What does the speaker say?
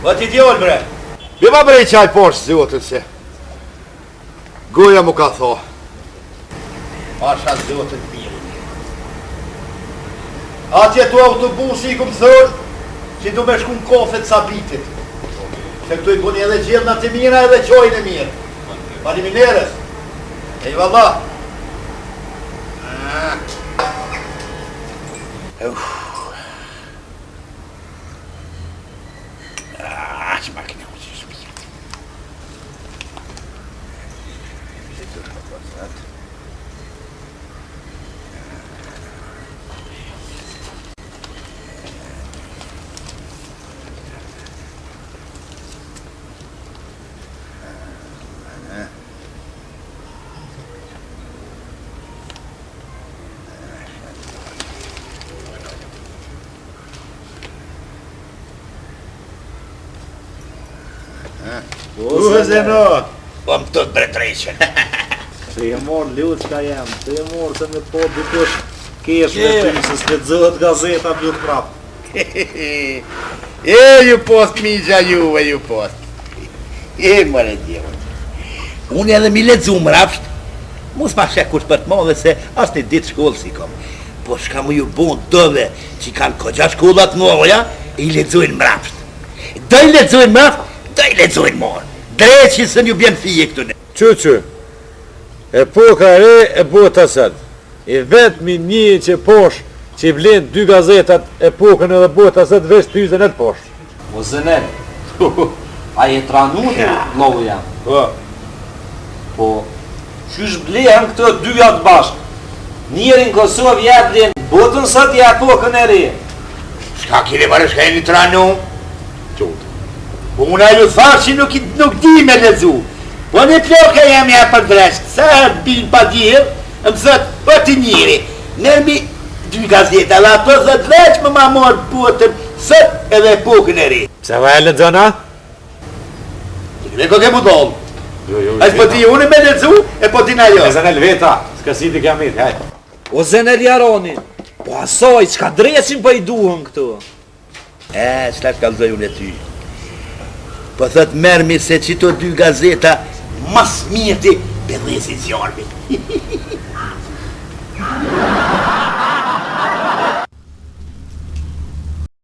O ti djoll bre. Bi ma brej qaj poshtë zotën se goja mu ka tho. Pasha zotën mirë. Atje tu autobusi i këmë thërë që du me shku në kofet sabitit. Se këtu i buni edhe gjellëna të mira edhe qojnë e mirë. Faliminerës. E i valla. Që ma këne u që shpirë. U zeno. Po më të të bretreqen. Se e morë Luçka jam, se e morë se me po dikush kesh me ty se s'lexohet gazeta bjull prap. E ju post migja juve ju post. E mëre djevën. Unë edhe mi lexu mrapsht. Mos ma shek kush për të modhe se as një ditë shkollë si kom. Po shka mu ju bon dove që kanë kogja shkollat noja, i lexojnë mrapsht. Do i lexojnë mrapsht, do i lexojnë morë. Drejt që së një bjen fije këtu ne. Që, epoka re e bota sët. I vetëmi një që posh që i vlen 2 gazetat epokën edhe bota sët veç të yzën e të posh. O zënel, a je tranu të lovu jam? Po, qysh blehen këto 2 atë bashkë? Njërin Kosovë ja blen botën sët ja epokën e re. Shka kire pare shka e një tranu? Po unë a ju tharë që nuk di me lezu. Po në ploke jam ja për dreshtë. Sa bin pa dirë, më zëtë, po të njëri. Nërmi 2 gazeta, dhe ato zëtë dreqë më ma morë botën sët edhe epokën e re. Pse va e lexona? Dhe ko ke mu dollë. Jo. A po ti unë me lezu, e po ti na jo. E zanel veta, s'ka si t'i kam mirë, hajt. O zënel Jaroni, po asoj, çka dresin po i duhen këtu? Shka shkallzoj unë e ty. Po thët mermi se qito 2 gazeta mas mirë ti bedhesi zjarëmi.